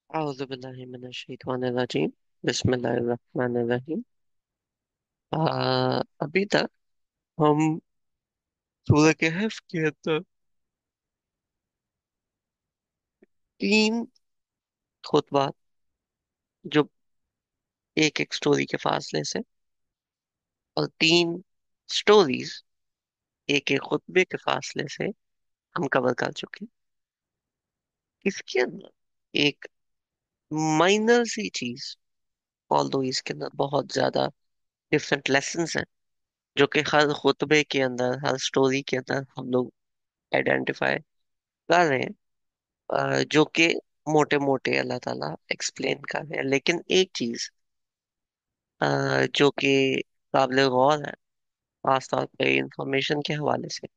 औज़ु बिल्लाहि मिनश शैतानिर रजीम। बिस्मिल्लाहिर रहमानिर रहीम। अभी तक हम सूरह कहफ के अंदर तीन खुतबा, जो एक एक स्टोरी के फासले से, और तीन स्टोरीज एक एक खुतबे के फासले से हम कवर कर चुके हैं। इसके अंदर एक माइनर सी चीज, ऑल्दो इसके अंदर बहुत ज्यादा डिफरेंट लेसन्स हैं, जो कि हर खुतबे के अंदर, हर स्टोरी के अंदर हम लोग आइडेंटिफाई कर रहे हैं, जो कि मोटे मोटे अल्लाह ताला एक्सप्लेन कर रहे हैं। लेकिन एक चीज जो कि काबिल गौर है, खासतौर पे इंफॉर्मेशन के हवाले से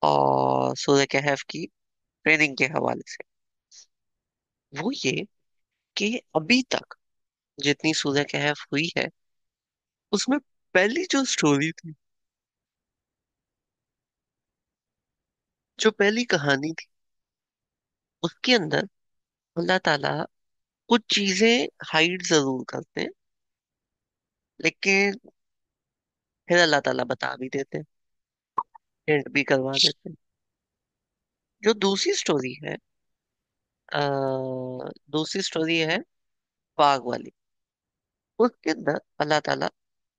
और सूरह कहफ की ट्रेनिंग के हवाले से, वो ये कि अभी तक जितनी सूरह कहफ हुई है, उसमें पहली जो स्टोरी थी, जो पहली कहानी थी, उसके अंदर अल्लाह ताला कुछ चीजें हाइड जरूर करते हैं, लेकिन फिर अल्लाह ताला बता भी देते हैं, हिंट भी करवा देते हैं। जो दूसरी स्टोरी है, दूसरी स्टोरी है बाघ वाली। उसके अंदर अल्लाह ताला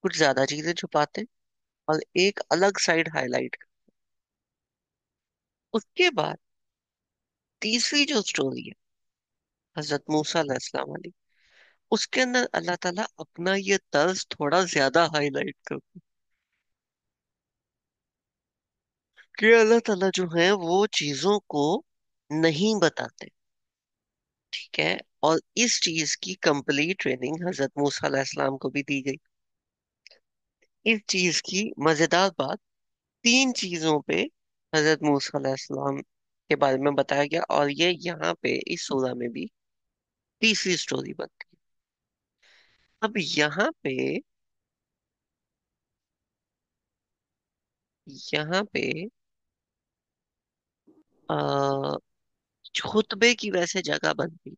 कुछ ज्यादा चीजें छुपाते हैं और एक अलग साइड हाईलाइट। उसके बाद तीसरी जो स्टोरी है, हजरत मूसा अलैहिस्सलाम वाली, उसके अंदर अल्लाह ताला अपना ये तर्ज थोड़ा ज्यादा हाईलाइट करते हैं कि अल्लाह ताला जो है वो चीजों को नहीं बताते। ठीक है। और इस चीज की कंप्लीट ट्रेनिंग हजरत मूसा अलैहिस्सलाम को भी दी गई। इस चीज की मजेदार बात, तीन चीजों पे हजरत मूसा अलैहिस्सलाम के बारे में बताया गया, और ये यहाँ पे इस सूरा में भी तीसरी स्टोरी बनती है। अब यहाँ पे आ, खुतबे की वैसे जगह बनती।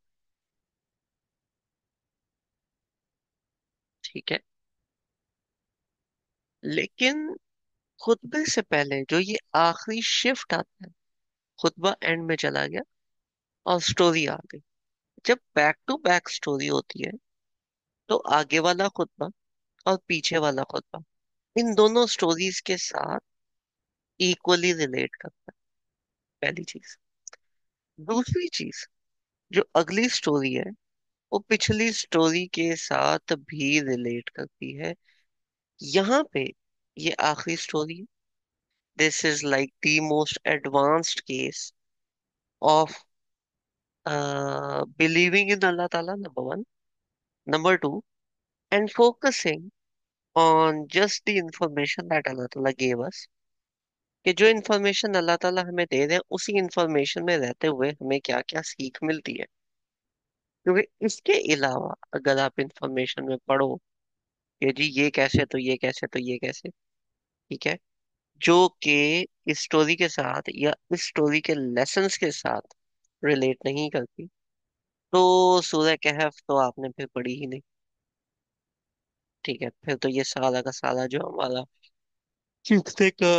ठीक है। लेकिन खुतबे से पहले जो ये आखिरी शिफ्ट आता है, खुतबा एंड में चला गया और स्टोरी आ गई। जब बैक टू बैक स्टोरी होती है, तो आगे वाला खुतबा और पीछे वाला खुतबा, इन दोनों स्टोरीज के साथ इक्वली रिलेट करता है। पहली चीज। दूसरी चीज, जो अगली स्टोरी है, वो पिछली स्टोरी के साथ भी रिलेट करती है। यहाँ पे ये आखिरी स्टोरी है। This is like the most advanced case of believing in Allah ताला, number one. Number two, and focusing on just the information that Allah ताला गेव अस, कि जो इंफॉर्मेशन अल्लाह ताला हमें दे रहे हैं, उसी इंफॉर्मेशन में रहते हुए हमें क्या क्या सीख मिलती है। क्योंकि इसके अलावा अगर आप इंफॉर्मेशन में पढ़ो कि जी ये कैसे, तो ये कैसे, तो ये कैसे, ठीक है, जो कि इस स्टोरी के साथ या इस स्टोरी के लेसन्स के साथ रिलेट नहीं करती, तो सूरह कहफ तो आपने फिर पढ़ी ही नहीं। ठीक है, फिर तो ये सारा का सारा जो हमारा सीखने का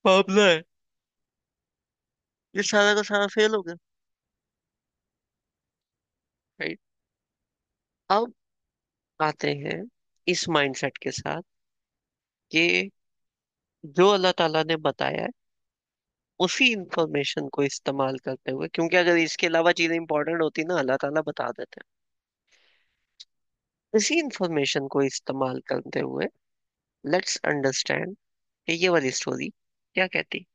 मामला है, ये सारा का सारा फेल हो गया। राइट। अब आते हैं इस माइंडसेट के साथ कि जो अल्लाह ताला ने बताया है, उसी इंफॉर्मेशन को इस्तेमाल करते हुए, क्योंकि अगर इसके अलावा चीजें इंपॉर्टेंट होती ना, अल्लाह ताला बता देते हैं। इसी इंफॉर्मेशन को इस्तेमाल करते हुए लेट्स अंडरस्टैंड कि ये वाली स्टोरी क्या कहती।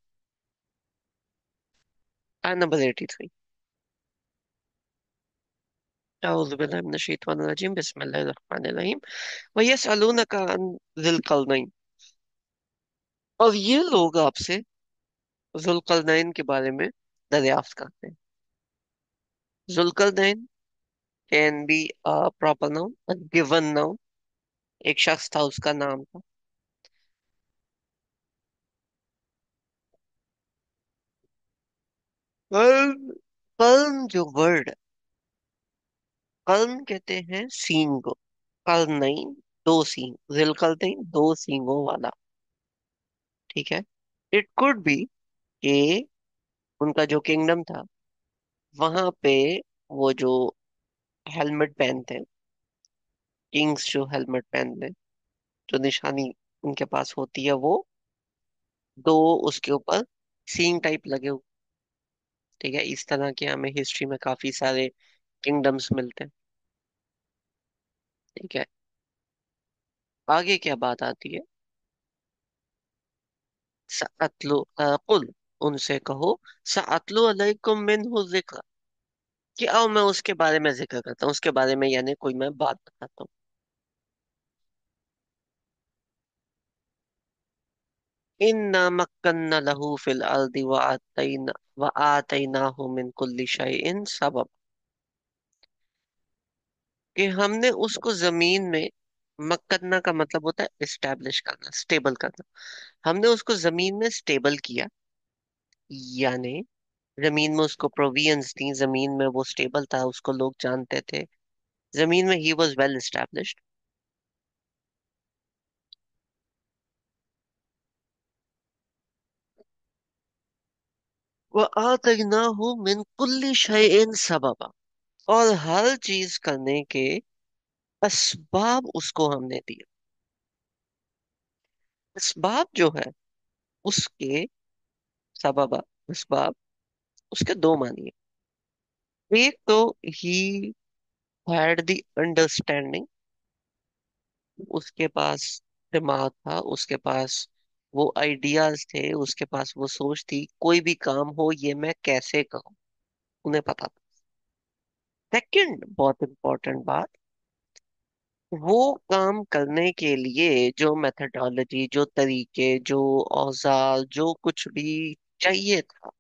नंबर 83। अऊज़ु बिल्लाहि मिनश शैतानिर रजीम। बिस्मिल्लाहिर रहमानिर रहीम। व यसअलूनका अन ज़िल क़रनैन। और ये लोग आपसे जुल्करनैन के बारे में दरियाफ्त करते हैं। Zulqarnain can be a proper noun, a given noun. एक शख्स था, उसका नाम था। कर्न, कर्न जो वर्ड है, कर्ण कहते हैं सींग को। कर्ण नहीं, दो सींग, जिलकल नहीं, दो सींगों वाला। ठीक है। इट कुड बी कि उनका जो किंगडम था वहां पे वो जो हेलमेट पहनते हैं, किंग्स जो हेलमेट पहनते हैं, जो निशानी उनके पास होती है, वो दो उसके ऊपर सींग टाइप लगे हुए। ठीक है, इस तरह के हमें हिस्ट्री में काफी सारे किंगडम्स मिलते हैं। ठीक है। आगे क्या बात आती है। सअतलु कुल, उनसे कहो, सअतलु अलैकुम मिन्हु जिक्र, कि आओ मैं उसके बारे में जिक्र करता हूँ, उसके बारे में यानी कोई मैं बात बताता हूँ। इन्ना मक्कन्ना लहू फिल अर्दि व आतैनाहु मिन कुल्ली शैइन सबब, कि हमने उसको जमीन में, मक्कन्ना का मतलब होता है इस्टेब्लिश करना, स्टेबल करना। हमने उसको जमीन में स्टेबल किया, यानी जमीन में उसको प्रोवियंस दी, जमीन में वो स्टेबल था, उसको लोग जानते थे, जमीन में ही वॉज वेल एस्टेब्लिश्ड। व आतैनाहु मिन कुल्ली शैइन सबबा, और हर चीज करने के असबाब उसको हमने दिए। असबाब जो है उसके, सबबा, असबाब, उसके दो मानिए। एक तो ही हैड द अंडरस्टैंडिंग, उसके पास दिमाग था, उसके पास वो आइडियाज थे, उसके पास वो सोच थी, कोई भी काम हो ये मैं कैसे करूं, उन्हें पता था। सेकंड बहुत इंपॉर्टेंट बात, वो काम करने के लिए जो मेथडोलॉजी, जो तरीके, जो औजार, जो कुछ भी चाहिए था,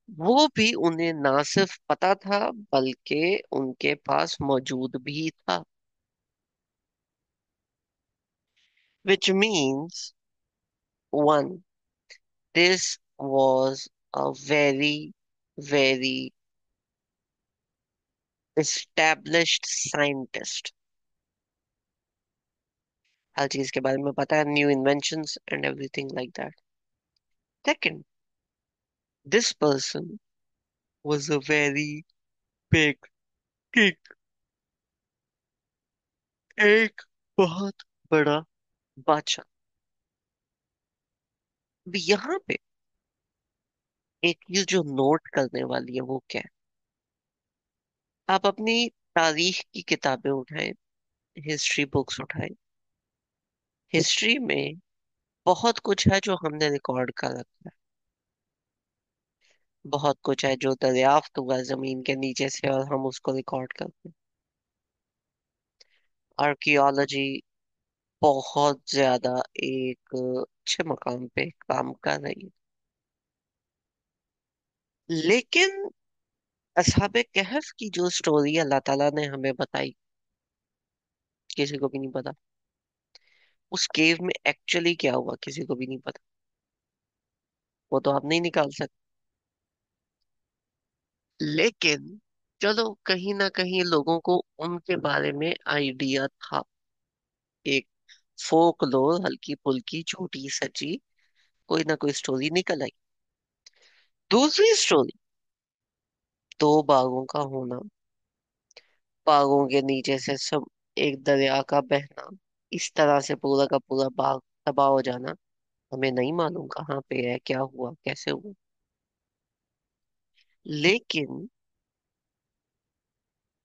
वो भी उन्हें ना सिर्फ पता था बल्कि उनके पास मौजूद भी था। Which means one, this was a very, very established scientist. हर चीज के बारे में पता है, new inventions and everything like that. Second, this person was a very big king, एक बहुत बड़ा बादशाह। अब यहाँ पे एक चीज जो नोट करने वाली है वो क्या है। आप अपनी तारीख की किताबें उठाएं, हिस्ट्री बुक्स उठाएं, हिस्ट्री में बहुत कुछ है जो हमने रिकॉर्ड कर रखा है। बहुत कुछ है जो दरियाफ्त हुआ है जमीन के नीचे से और हम उसको रिकॉर्ड करते हैं। आर्कियोलॉजी बहुत ज्यादा एक अच्छे मकाम पे काम कर रही है। लेकिन असहाबे कहफ की जो स्टोरी अल्लाह ताला ने हमें बताई, किसी को भी नहीं पता। उस केव में एक्चुअली क्या हुआ किसी को भी नहीं पता। वो तो आप नहीं निकाल सकते। लेकिन चलो, कहीं ना कहीं लोगों को उनके बारे में आइडिया था। एक फोक लोर, हल्की फुल्की छोटी सची कोई ना कोई स्टोरी निकल आई। दूसरी स्टोरी, दो बागों का होना, बागों के नीचे से सब, एक दरिया का बहना, इस तरह से पूरा का पूरा बाग तबाह हो जाना, हमें नहीं मालूम कहाँ पे है, क्या हुआ, कैसे हुआ। लेकिन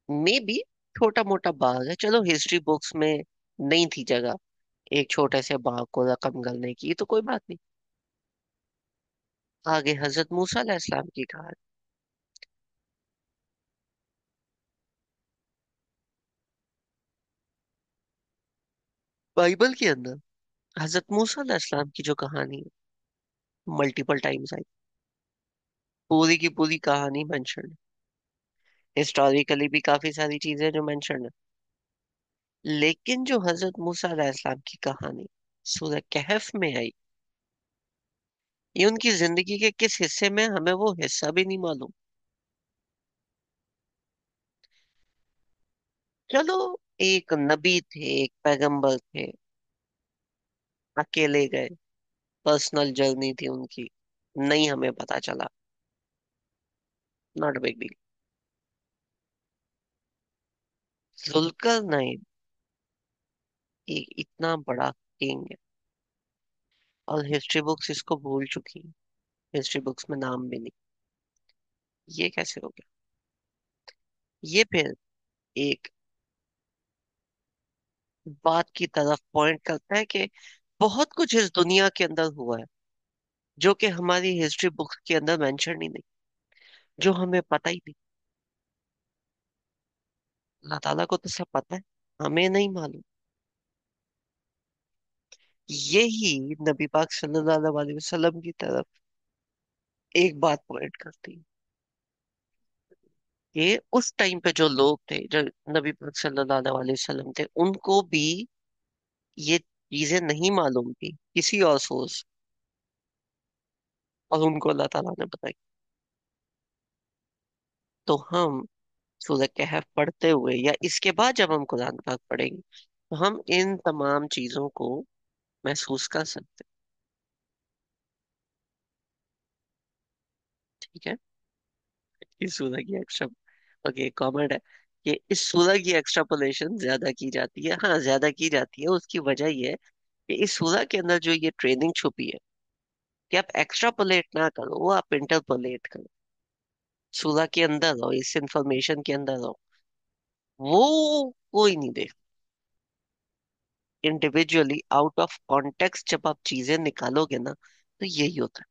मे बी छोटा मोटा बाग है, चलो हिस्ट्री बुक्स में नहीं थी जगह एक छोटे से बाग को रकम करने की, तो कोई बात नहीं। आगे हजरत मूसा अलैहिस्सलाम की कहानी, बाइबल के अंदर हजरत मूसा अलैहिस्सलाम की जो कहानी है, मल्टीपल टाइम्स आई, पूरी की पूरी कहानी मेंशन है। हिस्टोरिकली भी काफी सारी चीजें जो मेंशन है। लेकिन जो हजरत मूसा अलैहिस्सलाम की कहानी सूरह कहफ में आई, ये उनकी जिंदगी के किस हिस्से में, हमें वो हिस्सा भी नहीं मालूम। चलो, एक नबी थे, एक पैगंबर थे, अकेले गए, पर्सनल जर्नी थी उनकी, नहीं हमें पता चला, नॉट बिग डील। जुल्करनैन एक इतना बड़ा किंग है, और हिस्ट्री बुक्स इसको भूल चुकी हैं, हिस्ट्री बुक्स में नाम भी नहीं। ये कैसे हो गया? ये फिर एक बात की तरफ पॉइंट करता है कि बहुत कुछ इस दुनिया के अंदर हुआ है जो कि हमारी हिस्ट्री बुक्स के अंदर मेंशन ही नहीं, जो हमें पता ही नहीं। अल्लाह ताला को तो सब पता है, हमें नहीं मालूम। यही नबी पाक सल्लल्लाहु अलैहि वसल्लम की तरफ एक बात पॉइंट करती है कि उस टाइम पे जो लोग थे, जो नबी पाक सल्लल्लाहु अलैहि वसल्लम थे, उनको भी ये चीजें नहीं मालूम थी किसी और सोर्स, और उनको अल्लाह ताला ने बताई। तो हम सूरह कहफ पढ़ते हुए या इसके बाद जब हम कुरान पाक पढ़ेंगे, तो हम इन तमाम चीजों को महसूस कर सकते हैं। ठीक है। इस सूरह की एक्स्ट्रा, ओके, कमेंट है कि इस सूरह की एक्स्ट्रापोलेशन ज्यादा की जाती है। हाँ, ज्यादा की जाती है, उसकी वजह यह है कि इस सूरह के अंदर जो ये ट्रेनिंग छुपी है, कि आप एक्स्ट्रापोलेट ना करो, वो आप इंटरपोलेट करो। सूरह के अंदर रहो, इस इंफॉर्मेशन के अंदर रहो, वो कोई नहीं देख। इंडिविजुअली आउट ऑफ कॉन्टेक्स्ट जब आप चीजें निकालोगे ना, तो यही होता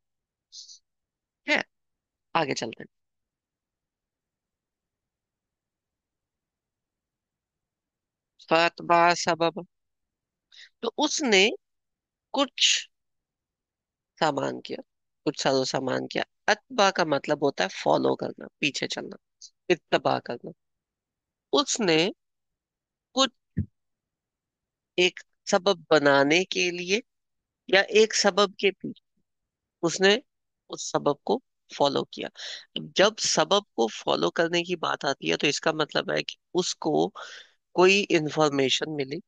है। आगे चलते हैं। फातबा सबब, तो उसने कुछ सामान किया, कुछ सारो सामान किया। अतबा का मतलब होता है फॉलो करना, पीछे चलना, इत्तबा करना। उसने कुछ एक सबब बनाने के लिए या एक सबब के पीछे उसने उस सबब को फॉलो किया। जब सबब को फॉलो करने की बात आती है, तो इसका मतलब है कि उसको कोई इंफॉर्मेशन मिली,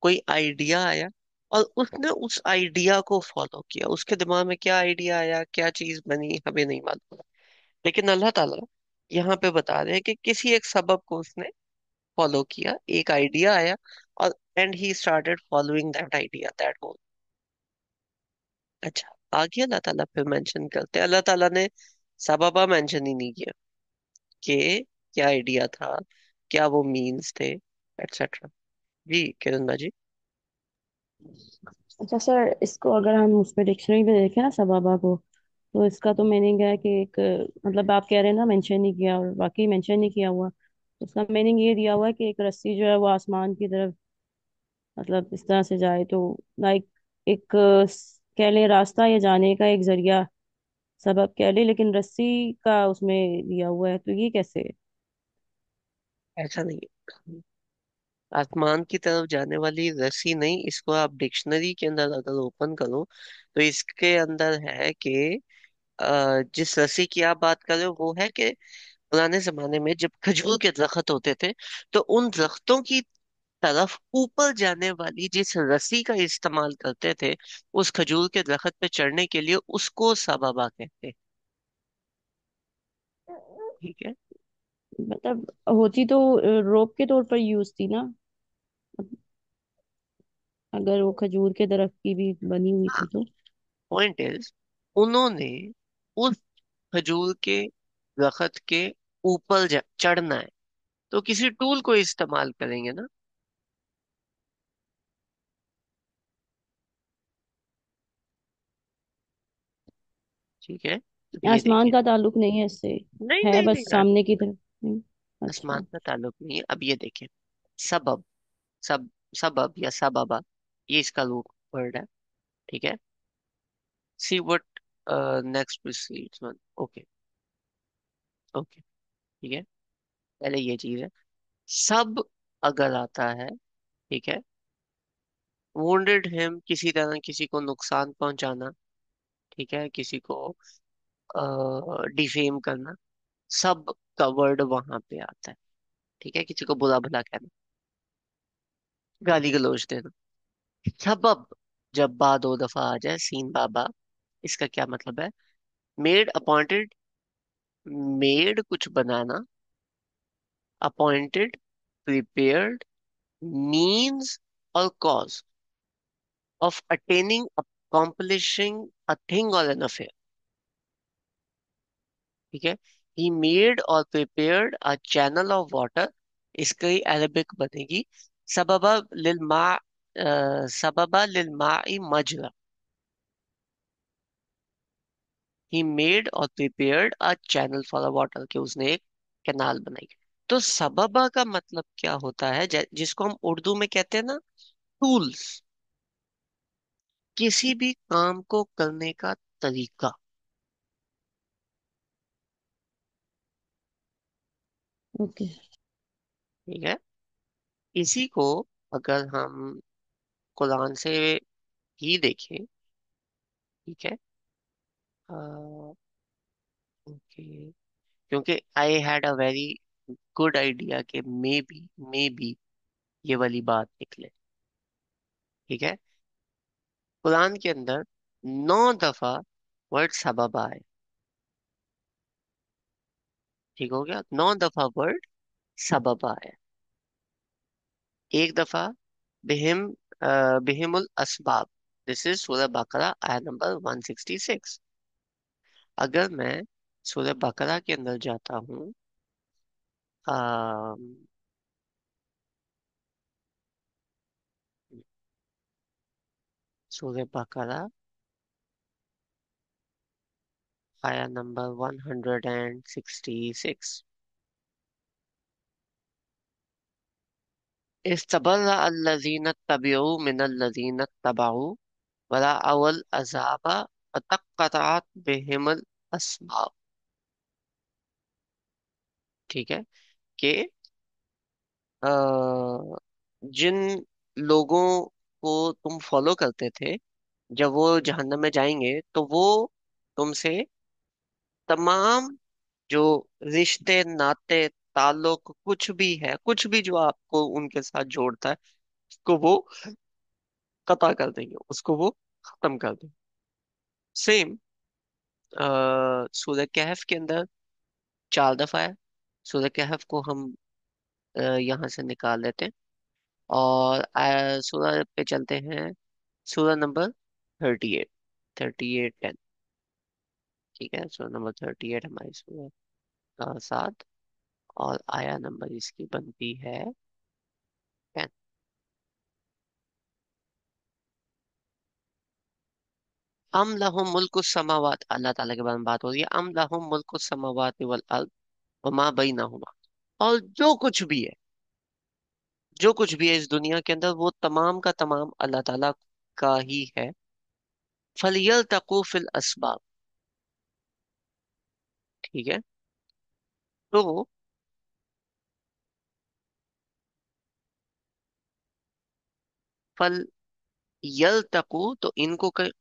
कोई आइडिया आया, और उसने उस आइडिया को फॉलो किया। उसके दिमाग में क्या आइडिया आया, क्या चीज बनी, हमें नहीं मालूम। लेकिन अल्लाह ताला यहाँ पे बता रहे हैं कि किसी एक सबब को उसने फॉलो किया, एक आइडिया आया, और and he started following that idea, that goal. अच्छा, आगे अल्लाह ताला फिर मेंशन करते हैं, अल्लाह ताला ने सबबा मेंशन ही नहीं किया कि क्या आइडिया था, क्या वो मीन्स थे, एटसेट्रा। जी किरण बाजी। अच्छा सर, इसको अगर हम उस पर डिक्शनरी में देखें ना सबाबा को, तो इसका तो मीनिंग है कि एक, मतलब आप कह रहे हैं ना मेंशन नहीं किया, और बाकी मेंशन नहीं किया हुआ, तो उसका मीनिंग ये दिया हुआ है कि एक रस्सी जो है वो आसमान की तरफ, मतलब इस तरह से जाए तो, लाइक एक कह लें रास्ता या जाने का एक जरिया, सबब कह लें, लेकिन रस्सी का उसमें दिया हुआ है, तो ये कैसे? ऐसा नहीं है, आसमान की तरफ जाने वाली रस्सी नहीं। इसको आप डिक्शनरी के अंदर अगर ओपन करो, तो इसके अंदर है कि जिस रस्सी की आप बात कर रहे हो, वो है कि पुराने जमाने में जब खजूर के दरख्त होते थे, तो उन दरख्तों की तरफ ऊपर जाने वाली जिस रस्सी का इस्तेमाल करते थे, उस खजूर के दरख्त पे चढ़ने के लिए, उसको सबाबा कहते हैं। ठीक है। मतलब होती तो रोप के तौर पर यूज थी ना, अगर वो खजूर के दरख्त की भी बनी हुई हाँ, थी तो। पॉइंट इज, उन्होंने उस खजूर के दरख्त के ऊपर चढ़ना है, तो किसी टूल को इस्तेमाल करेंगे ना। ठीक है, अब ये आसमान देखिए। का ताल्लुक नहीं है इससे, नहीं है नहीं बस नहीं, सामने की तरफ। नहीं। अच्छा। आसमान का ताल्लुक नहीं है। अब ये देखिए, सबब, सब सबब या सबबा, ये इसका रूट वर्ड है। ठीक है। See what next precedes one. Okay, okay, ठीक है। पहले ये चीज है, सब अगर आता है, ठीक है, wounded him, किसी तरह किसी को नुकसान पहुंचाना, ठीक है, किसी को डिफेम करना, सब का वर्ड वहां पे आता है। ठीक है, किसी को बुरा भला कहना। गाली गलौज देना। सबब जब बा दो दफा आ जाए, सीन बाबा, इसका क्या मतलब है? मेड अपॉइंटेड, मेड कुछ बनाना, अपॉइंटेड, प्रिपेयर्ड, मीन्स और cause of attaining, accomplishing a thing or an affair। ठीक है। ही मेड और prepared a channel of water, इसकी अरबिक बनेगी सबबा लिल मा, सबबा लिल माई मजरा। ही मेड और prepared a channel for the water, कि उसने एक कैनाल बनाई। तो सबबा का मतलब क्या होता है? जिसको हम उर्दू में कहते हैं ना, टूल्स, किसी भी काम को करने का तरीका। ओके। ठीक है। इसी को अगर हम कुरान से ही देखें, ठीक है, ओके, क्योंकि I had a very good idea कि मे बी ये वाली बात निकले। ठीक है। कुरान के अंदर 9 दफा वर्ड सबबा है। ठीक हो गया, 9 दफा वर्ड सबबा है। एक दफा बिहिम, बिहिमुल असबाब। दिस इज सूरह बकरा आयत नंबर 166। अगर मैं सूरह बकरा के अंदर जाता हूँ, सूरह बकरा आया नंबर 166। इस्तबर्रा अल्लज़ीना तबिऊ मिनल्लज़ीना तबऊ वला अवल अज़ाबा वतक़्क़अत बिहिमुल अस्बाब। ठीक है। कि अ, जिन लोगों को तुम फॉलो करते थे, जब वो जहन्नम में जाएंगे तो वो तुमसे तमाम जो रिश्ते नाते ताल्लुक कुछ भी है, कुछ भी जो आपको उनके साथ जोड़ता है, उसको वो कता कर देंगे, उसको वो खत्म कर देंगे। सेम सूरह कहफ के अंदर 4 दफा है। सूरह कहफ को हम यहाँ से निकाल लेते हैं और सूरह पे चलते हैं। सूरह नंबर 38, 38 10। ठीक है, सूरह नंबर 38 हमारी सूरह का साथ, और आया नंबर इसकी बनती है 10। अम लहुम मुल्कु समावात, अल्लाह ताला के बारे में बात हो रही है। अम लहुम मुल्कु समावात वल अर्द वमा बैनहुमा, और जो कुछ भी है, जो कुछ भी है इस दुनिया के अंदर, वो तमाम का तमाम अल्लाह ताला का ही है। फलियल तकू फिल असबाब। ठीक है। तो फल यल तकू, तो इनको कहीं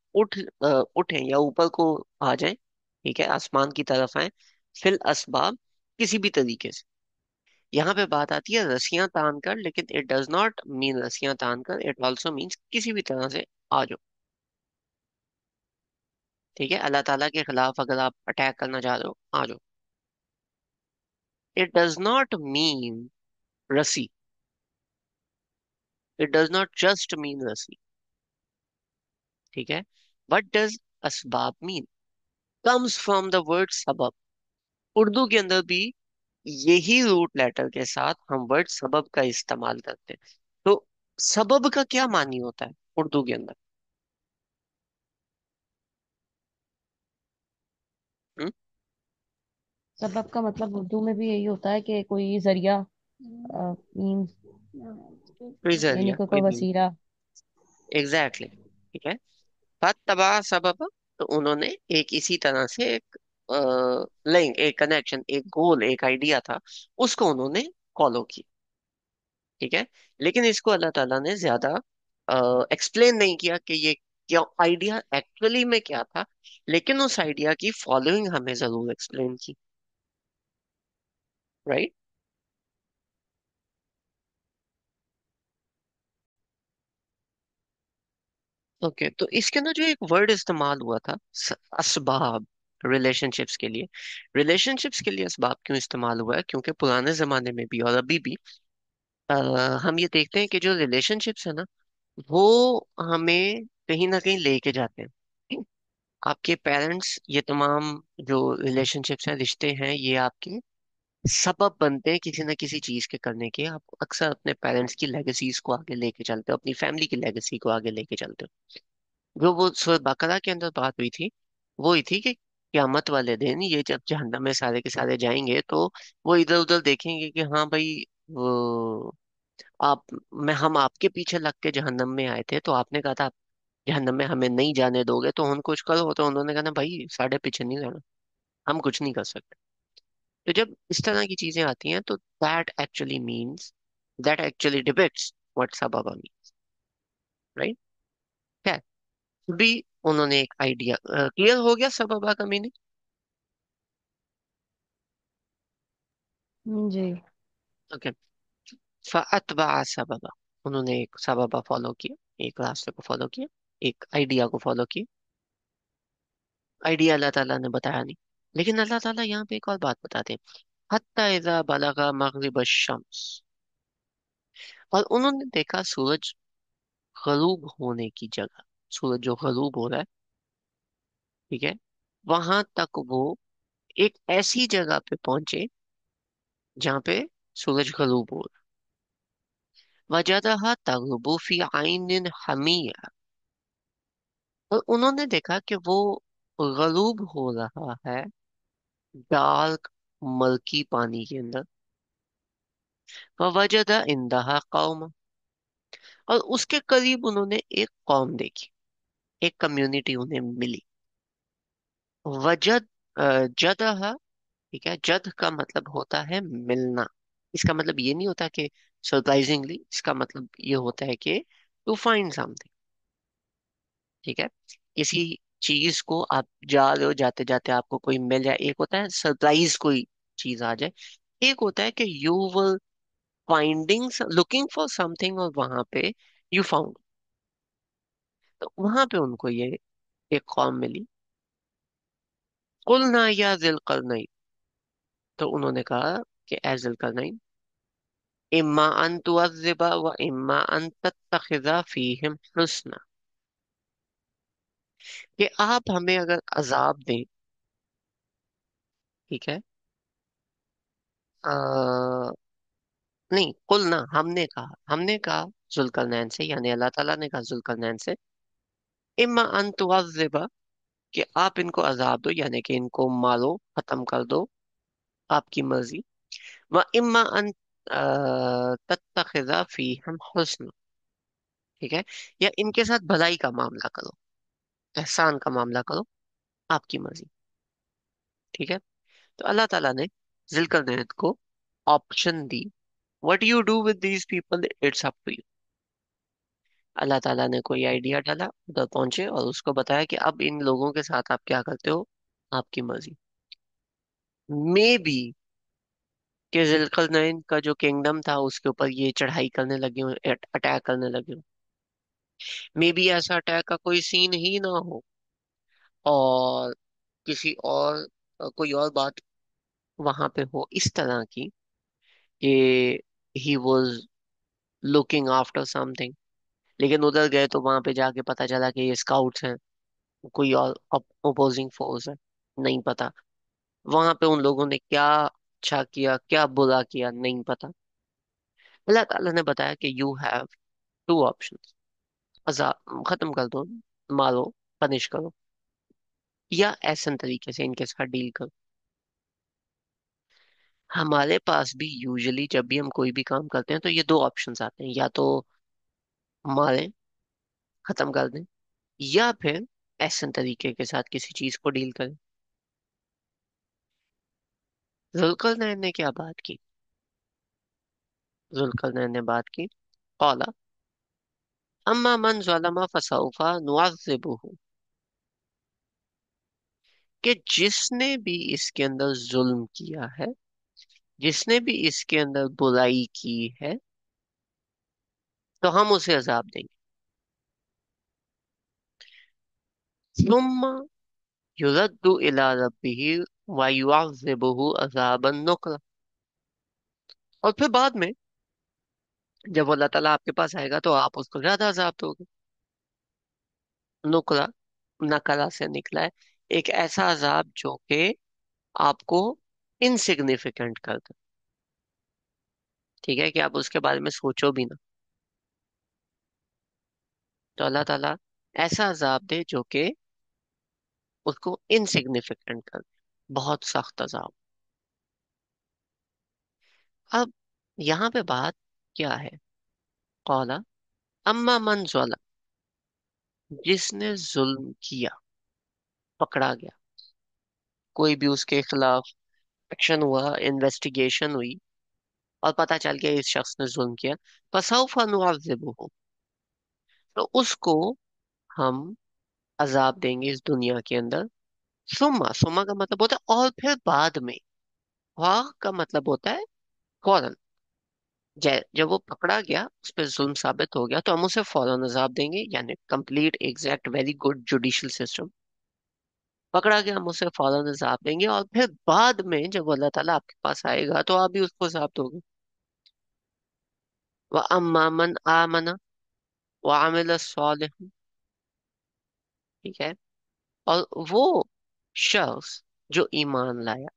उठे या ऊपर को आ जाए। ठीक है, आसमान की तरफ आए। फिल असबाब, किसी भी तरीके से। यहाँ पे बात आती है रस्सियां तान कर, लेकिन इट डज नॉट मीन रस्सियां तान कर, इट ऑल्सो मीन्स किसी भी तरह से आ जाओ। ठीक है, अल्लाह ताला के खिलाफ अगर आप अटैक करना चाह रहे हो, आ जाओ। इट डज नॉट मीन रस्सी, it does not just mean रस्सी। ठीक है। वट डज असबाब mean? Comes from the word सबब। उर्दू के अंदर भी यही रूट लेटर के साथ हम वर्ड सबब का इस्तेमाल करते हैं। तो सबब का क्या मानी होता है उर्दू के अंदर? हम्म? सबब का मतलब उर्दू में भी यही होता है कि कोई जरिया, मीन्स, कोई यानी जरिया, कोई कोई कोई मीन। वसीला। एग्जैक्टली। ठीक है। फतबा सबब, तो उन्होंने एक इसी तरह से एक लिंक, एक कनेक्शन, एक गोल, एक आइडिया था, उसको उन्होंने फॉलो किया। ठीक है। लेकिन इसको अल्लाह ताला ने ज्यादा एक्सप्लेन नहीं किया कि ये क्या आइडिया एक्चुअली में क्या था, लेकिन उस आइडिया की फॉलोइंग हमें जरूर एक्सप्लेन की। राइट। ओके, तो इसके अंदर जो एक वर्ड इस्तेमाल हुआ था, असबाब, रिलेशनशिप्स के लिए। रिलेशनशिप्स के लिए असबाब क्यों इस्तेमाल हुआ है? क्योंकि पुराने जमाने में भी और अभी भी अ, हम ये देखते हैं कि जो रिलेशनशिप्स है ना, वो हमें कहीं ना कहीं लेके जाते हैं। आपके पेरेंट्स, ये तमाम जो रिलेशनशिप्स हैं, रिश्ते हैं, ये आपके सबब बनते हैं किसी ना किसी चीज के करने के। आप अक्सर अपने पेरेंट्स की लेगेसीज को आगे लेके चलते हो, अपनी फैमिली की लेगेसी को आगे लेके चलते हो। जो वो सूरह बकरा के अंदर बात हुई थी, वो ही थी कि क्यामत वाले दिन ये जब जहन्नम में सारे के सारे जाएंगे, तो वो इधर उधर देखेंगे कि हाँ भाई, वो आप, मैं, हम आपके पीछे लग के जहन्नम में आए थे, तो आपने कहा था आप जहन्नम में हमें नहीं जाने दोगे, तो हम कुछ करो। तो उन्होंने कहा ना भाई, साढ़े पीछे नहीं जाना, हम कुछ नहीं कर सकते। तो जब इस तरह की चीजें आती हैं, तो दैट एक्चुअली डिपिक्ट्स व्हाट सबaba मीन, राइट? क्या भी उन्होंने एक आइडिया, क्लियर हो गया सबaba का मीनिंग? जी। ओके। फअतबा सबबा, उन्होंने एक सबबा फॉलो किया, एक रास्ते को फॉलो किया, एक आइडिया को फॉलो किया। आइडिया अल्लाह ताला ने बताया नहीं, लेकिन अल्लाह ताला यहाँ पे एक और बात बताते हैं। हत्ता इज़ा बलगा मगरिब शम्स, और उन्होंने देखा सूरज गरूब होने की जगह, सूरज जो गरूब हो रहा है, ठीक है, वहां तक वो एक ऐसी जगह पे पहुंचे जहाँ पे सूरज गरूब हो रहा है। वजदहा तगरुबु फी आइनिन हमिया, और उन्होंने देखा कि वो गरूब हो रहा है डार्क, मल्की पानी के अंदर। वजदा इंदहा कौम, और उसके करीब उन्होंने एक कौम देखी, एक कम्युनिटी उन्हें मिली। वजद, जदहा, ठीक है, जद का मतलब होता है मिलना। इसका मतलब ये नहीं होता कि सरप्राइजिंगली, इसका मतलब ये होता है कि टू फाइंड समथिंग, ठीक है। किसी चीज को आप जा रहे हो, जाते जाते आपको कोई मिल जाए, एक होता है सरप्राइज कोई चीज आ जाए, एक होता है कि you will finding, looking for something, और वहां पे यू फाउंड। तो वहां पे उनको ये एक कौम मिली। कुलना या जिल करनई, तो उन्होंने कहा कि ए जिल करनई, इम्मा अन तुअज़्ज़िबा व इम्मा अन तत्तखिज़ा फीहिम हुस्ना, कि आप हमें अगर अजाब दें, ठीक है, आ, नहीं, कुल ना, हमने कहा जुल्करनैन से, यानी अल्लाह ताला ने कहा जुल्करनैन से, इम्मा अन तुअज़्ज़िबा, कि आप इनको अजाब दो, यानी कि इनको मारो, खत्म कर दो, आपकी मर्जी। व इम्मा अन तत्तखिज़ा फीहिम हुस्ना, ठीक है, या इनके साथ भलाई का मामला करो, एहसान का मामला करो, आपकी मर्जी, ठीक है। तो अल्लाह ताला ने जिल्करनैन को ऑप्शन दी, what you do with these people it's up to you. Allah ताला ने कोई आइडिया डाला, उधर पहुंचे और उसको बताया कि अब इन लोगों के साथ आप क्या करते हो, आपकी मर्जी। मे बी कि जिल्करनैन का जो किंगडम था, उसके ऊपर ये चढ़ाई करने लगे हो, अटैक करने लगे हो। मे बी ऐसा अटैक का कोई सीन ही ना हो, और किसी और कोई और बात वहां पे हो इस तरह की, कि he was looking after something. लेकिन उधर गए तो वहां पे जाके पता चला कि ये स्काउट्स हैं, कोई और ओपोजिंग फोर्स है, नहीं पता। वहां पे उन लोगों ने क्या अच्छा किया, क्या बुरा किया, नहीं पता। अल्लाह ताला ने बताया कि यू हैव टू ऑप्शंस, अजाब खत्म कर दो, मारो, पनिश करो, या ऐसे तरीके से इनके साथ डील करो। हमारे पास भी यूजुअली जब भी हम कोई भी काम करते हैं, तो ये दो ऑप्शंस आते हैं, या तो मारें, खत्म कर दें, या फिर ऐसे तरीके के साथ किसी चीज को डील करें। जुल्करनैन ने क्या बात की? जुल्करनैन ने बात की, कौला अम्मा मन ज़लम फसौफा नुअज़्ज़िबुहु, कि जिसने भी इसके अंदर जुल्म किया है, जिसने भी इसके अंदर बुराई की है, तो हम उसे अजाब देंगे। सुम्मा युरद्दु इला रब्बिही व युअज़्ज़िबुहु अज़ाबन नुकरा। और फिर बाद में जब अल्लाह ताला आपके पास आएगा तो आप उसको ज्यादा अजाब दोगे। नुकरा, नकरा से निकला है, एक ऐसा अजाब जो कि आपको इनसिग्निफिकेंट कर दे। ठीक है, कि आप उसके बारे में सोचो भी ना। तो अल्लाह ताला ऐसा अजाब दे जो कि उसको इनसिग्निफिकेंट कर दे, बहुत सख्त अजाब। अब यहाँ पे बात क्या है? कौला अम्मा मन ज़लम, जिसने जुल्म किया, पकड़ा गया, कोई भी उसके खिलाफ एक्शन हुआ, इन्वेस्टिगेशन हुई और पता चल गया इस शख्स ने जुल्म किया, फसौफा नुअज़्ज़िबुहु, तो उसको हम अजाब देंगे इस दुनिया के अंदर। सुम्मा, सुम्मा का मतलब होता है और फिर बाद में, वाह का मतलब होता है फौरन। जब वो पकड़ा गया, उस पर जुल्म साबित हो गया, तो हम उसे फौरन अजाब देंगे, यानी complete exact very good judicial system. पकड़ा गया, हम उसे फौरन अजाब देंगे और फिर बाद में जब अल्लाह ताला आपके पास आएगा तो आप भी उसको अजाब दोगे। व अम्मा मन आमना व अमिल सालिह, ठीक है, और वो शख्स जो ईमान लाया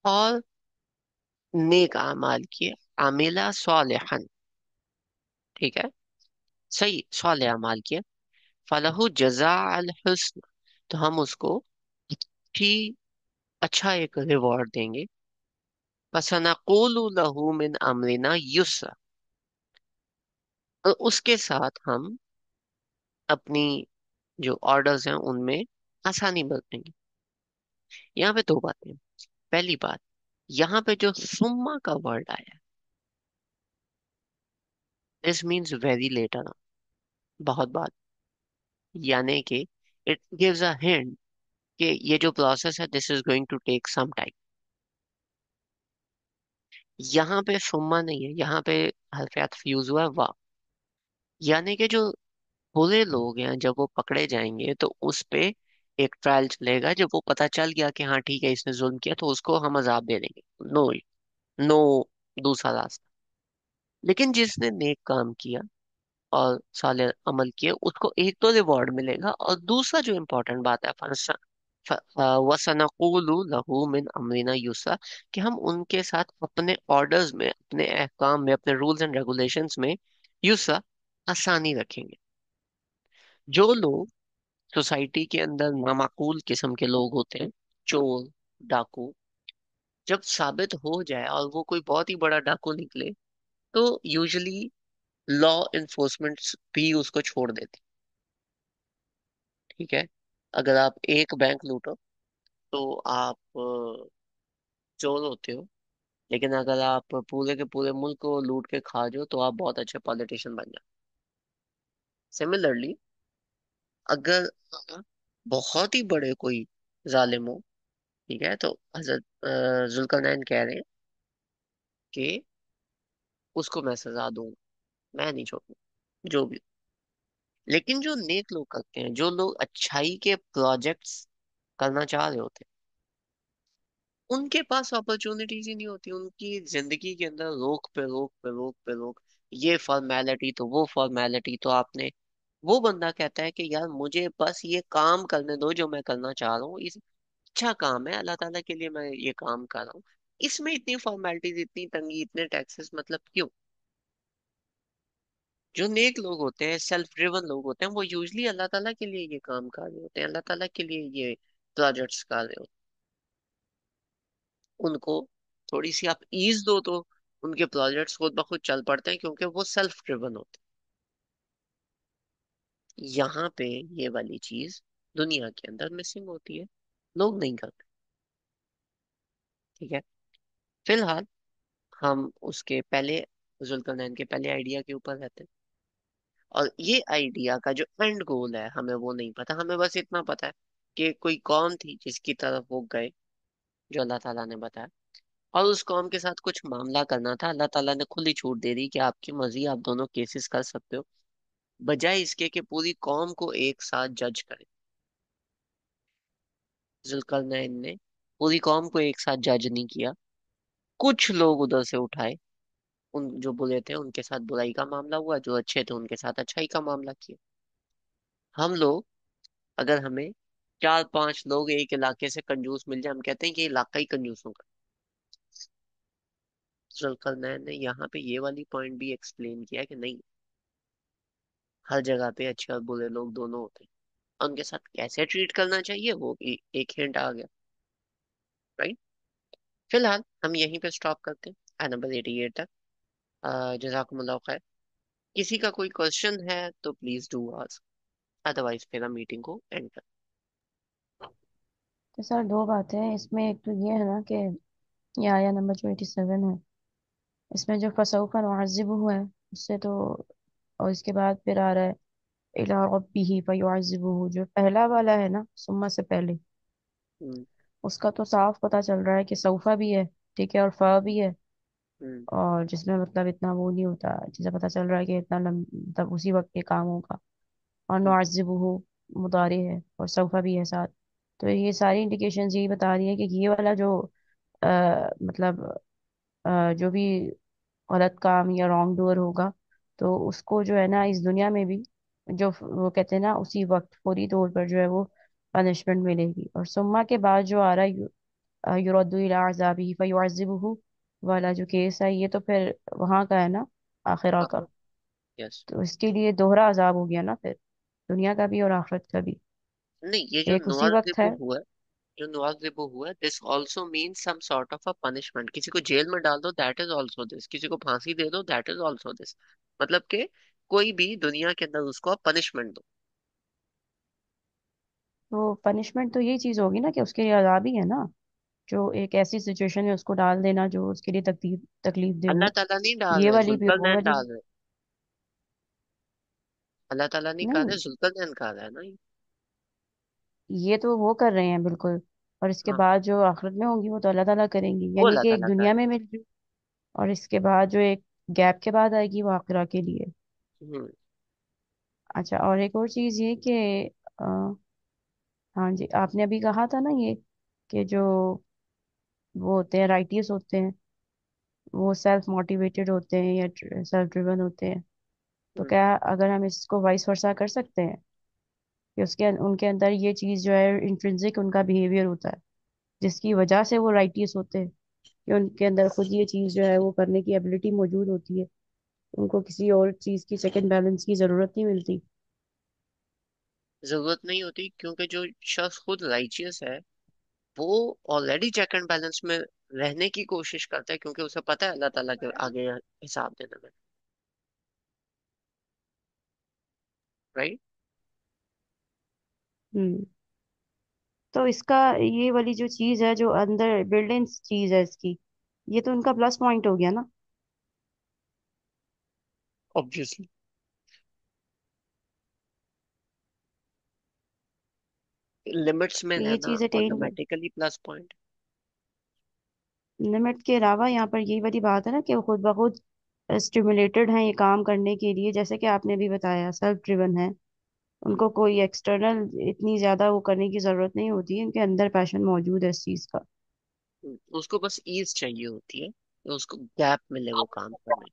और नेक अमाल किए, अमिला सालिहन, ठीक है, सही साले अमाल किए, फलहु जजा अल हुस्न, तो हम उसको ही अच्छा एक रिवॉर्ड देंगे। फसनक़ूलु लहू मिन अमरिना युस्रा, और उसके साथ हम अपनी जो ऑर्डर्स हैं उनमें आसानी बरतेंगे। यहाँ पे दो बातें हैं। पहली बात, यहाँ पे जो सुम्मा का वर्ड आया, दिस मीन्स वेरी लेटर, बहुत बाद, यानी कि इट गिव्स अ हिंट कि ये जो प्रोसेस है this is going to take some time. यहाँ पे सुम्मा नहीं है, यहाँ पे हल्फ अतफ यूज हुआ है वाह, यानी कि जो बुरे लोग हैं जब वो पकड़े जाएंगे तो उस पे एक ट्रायल चलेगा, जब वो पता चल गया कि हाँ ठीक है इसने जुल्म किया तो उसको हम अजाब दे देंगे। नो, नो दूसरा रास्ता। लेकिन जिसने नेक काम किया और साले अमल किए उसको एक तो रिवॉर्ड मिलेगा, और दूसरा जो इम्पोर्टेंट बात है वसनक़ूलु लहू मिन अमरिना युसरा, कि हम उनके साथ अपने ऑर्डर्स में, अपने अहकाम में, अपने रूल्स एंड रेगुलेशंस में युसरा, आसानी रखेंगे। जो लोग सोसाइटी के अंदर नामाकूल किस्म के लोग होते हैं, चोर, डाकू, जब साबित हो जाए और वो कोई बहुत ही बड़ा डाकू निकले तो यूजुअली लॉ इन्फोर्समेंट भी उसको छोड़ देती। ठीक है, अगर आप एक बैंक लूटो तो आप चोर होते हो, लेकिन अगर आप पूरे के पूरे मुल्क को लूट के खा जाओ तो आप बहुत अच्छे पॉलिटिशियन बन जाओ। सिमिलरली, अगर आप बहुत ही बड़े कोई जालिम हो, ठीक है, तो हजरत जुल्करनैन कह रहे हैं कि उसको मैं सजा दूंगा, मैं नहीं छोड़ूंगा जो भी। लेकिन जो नेक लोग करते हैं, जो लोग अच्छाई के प्रोजेक्ट्स करना चाह रहे होते हैं, उनके पास अपॉर्चुनिटीज ही नहीं होती। उनकी जिंदगी के अंदर रोक पे रोक पे रोक पे रोक, ये फॉर्मेलिटी तो वो फॉर्मेलिटी तो आपने, वो बंदा कहता है कि यार मुझे बस ये काम करने दो जो मैं करना चाह रहा हूँ, इस अच्छा काम है, अल्लाह ताला के लिए मैं ये काम कर रहा हूँ, इसमें इतनी फॉर्मेलिटीज, इतनी तंगी, इतने टैक्सेस, मतलब क्यों? जो नेक लोग होते हैं, सेल्फ ड्रिवन लोग होते हैं, वो यूजली अल्लाह ताला के लिए ये काम कर रहे होते हैं, अल्लाह ताला के लिए ये प्रोजेक्ट्स कर रहे होते हैं। उनको थोड़ी सी आप ईज दो तो उनके प्रोजेक्ट्स खुद ब खुद चल पड़ते हैं, क्योंकि वो सेल्फ ड्रिवन होते हैं। यहाँ पे ये वाली चीज दुनिया के अंदर मिसिंग होती है, लोग नहीं करते। ठीक है, फिलहाल हम उसके पहले, जुल्करनैन के पहले आइडिया के ऊपर रहते हैं। और ये आइडिया का जो एंड गोल है हमें वो नहीं पता, हमें बस इतना पता है कि कोई कौम थी जिसकी तरफ वो गए, जो अल्लाह ताला ने बताया, और उस कौम के साथ कुछ मामला करना था। अल्लाह ताला ने खुली छूट दे दी कि आपकी मर्जी, आप दोनों केसेस कर सकते हो, बजाय इसके कि पूरी कौम को एक साथ जज करें। जुल्करनैन ने पूरी कौम को एक साथ जज नहीं किया। कुछ लोग उधर से उठाए, उन जो बुरे थे उनके साथ बुराई का मामला हुआ, जो अच्छे थे उनके साथ अच्छाई का मामला किया। हम लोग, अगर हमें 4-5 लोग एक इलाके से कंजूस मिल जाए, हम कहते हैं कि ये इलाका ही कंजूसों का। जुल्करनैन ने यहाँ पे ये वाली पॉइंट भी एक्सप्लेन किया कि नहीं, हर जगह पे अच्छे और बुरे लोग दोनों होते हैं, और उनके साथ कैसे ट्रीट करना चाहिए वो भी एक हिंट आ गया। राइट। फिलहाल हम यहीं पे स्टॉप करते हैं नंबर 88 तक। जजाकुमुल्लाह खैर। किसी का कोई क्वेश्चन है तो प्लीज डू आस्क, अदरवाइज फिर हम मीटिंग को एंड कर। तो सर दो बातें हैं इसमें। एक तो ये है ना कि ये आया नंबर जो 87 है, इसमें जो फसौफा नुअज़्ज़िबुहु है उससे तो, और इसके बाद फिर आ रहा है इला रब्बिही फयुअज़्ज़िबुहु, जो पहला वाला है ना सुम्मा से पहले, हम्म। उसका तो साफ पता चल रहा है कि सौफा भी है, ठीक है, और फा भी है। हम्म। और जिसमें मतलब इतना वो नहीं होता, जिसे पता चल रहा है कि इतना मतलब उसी वक्त के काम होगा। और हम्म। नुअज़्ज़िबुहु मुदारी है और सौफा भी है साथ। तो ये सारी इंडिकेशन यही बता रही है कि ये वाला जो मतलब जो भी गलत काम या रॉन्ग डूअर होगा, तो उसको जो है ना इस दुनिया में भी, जो वो कहते हैं ना उसी वक्त फौरी तौर पर जो है वो पनिशमेंट मिलेगी। और सुम्मा के बाद जो आ रहा है युरद्दु इला अज़ाबिही फयुअज़्ज़िबुहु वाला जो केस है, ये तो फिर वहां का है ना, आखिरा का। यस। तो इसके लिए दोहरा अजाब हो गया ना फिर, दुनिया का भी और आखिरत का भी। नहीं, ये जो एक उसी वक्त नुआज़िबु है। हुआ, जो नुआज़िबु हुआ, this also means some sort of a punishment. किसी को जेल में डाल दो, दैट इज आल्सो दिस। किसी को फांसी दे दो, दैट इज आल्सो दिस। मतलब कि कोई भी दुनिया के अंदर उसको आप पनिशमेंट दो। तो पनिशमेंट तो यही चीज होगी ना कि उसके लिए अजाब ही है ना, जो एक ऐसी सिचुएशन में उसको डाल देना जो उसके लिए तकलीफ तकलीफ दे अल्लाह हो। ताला नहीं डाल ये रहे, वाली भी और वो जुल्करनैन वाली भी। डाल रहे। अल्लाह ताला नहीं कहा नहीं, रहे, जुल्करनैन कहा रहा है ना ये। ये तो वो कर रहे हैं बिल्कुल। और इसके हाँ, बाद जो आखिरत में होंगी वो तो अल्लाह ताला करेंगी, वो यानी अल्लाह कि एक ताला का दुनिया में मिल रही। और इसके बाद जो एक गैप के बाद आएगी वो आखिरा के लिए। है। अच्छा, और एक और चीज ये कि अ, हाँ जी, आपने अभी कहा था ना ये कि जो वो होते हैं राइटियस होते हैं, वो सेल्फ मोटिवेटेड होते हैं या सेल्फ ड्रिवन होते हैं। तो हम्म। क्या अगर हम इसको वाइस वर्सा कर सकते हैं कि उसके उनके अंदर ये चीज जो है इंट्रिंसिक उनका बिहेवियर होता है, जिसकी वजह से वो राइटियस होते हैं, कि उनके अंदर खुद ये चीज जो है वो करने की एबिलिटी मौजूद होती है, उनको किसी और चीज की चेक एंड बैलेंस की जरूरत नहीं मिलती। जरूरत नहीं होती, क्योंकि जो शख्स खुद राइचियस है वो ऑलरेडी चेक एंड बैलेंस में रहने की कोशिश करता है, क्योंकि उसे पता है अल्लाह ताला के आगे हिसाब देने में। राइट। हम्म। तो इसका ये वाली जो चीज है जो अंदर बिल्ड इन चीज है इसकी, ये तो उनका प्लस पॉइंट हो गया ना। ऑब्वियसली लिमिट्स में तो ये रहना चीज अटेन कर, ऑटोमेटिकली प्लस पॉइंट। लिमिट के अलावा यहाँ पर यही वाली बात है ना कि वो खुद ब खुद स्टिमुलेटेड हैं ये काम करने के लिए, जैसे कि आपने भी बताया सेल्फ ड्रिवन है। उनको कोई एक्सटर्नल इतनी ज्यादा वो करने की जरूरत नहीं होती है, उनके अंदर पैशन मौजूद है इस चीज का। उसको बस ईज चाहिए होती है, तो उसको गैप मिले वो काम करने।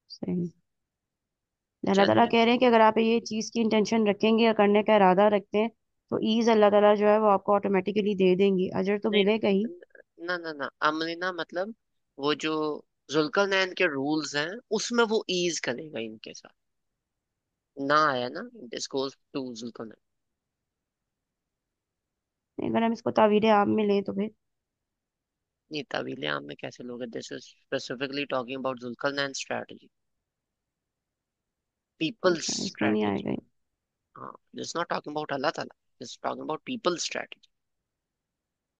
सही। अल्लाह ताला चलिए। कह रहे हैं कि अगर आप ये चीज की इंटेंशन रखेंगे या करने का इरादा रखते हैं, तो ईज अल्लाह ताला जो है वो आपको ऑटोमेटिकली दे देंगे, अजर तो नहीं, मिलेगा ही। ना ना ना, अमरीना मतलब वो जो जुल्करनैन के रूल्स हैं उसमें वो ईज करेगा इनके साथ। ना आया ना, दिस गोज टू जुल्करनैन। अगर हम इसको तावीर आम में लें तो फिर, ये तवीले आम में कैसे लोगे, this is specifically talking about Zulqarnain strategy, people's अच्छा इसमें नहीं स्ट्रैटेजी। आएगा ये। हाँ, दिस नॉट टॉकिंग अबाउट अल्लाह ताला, this talking about people's strategy.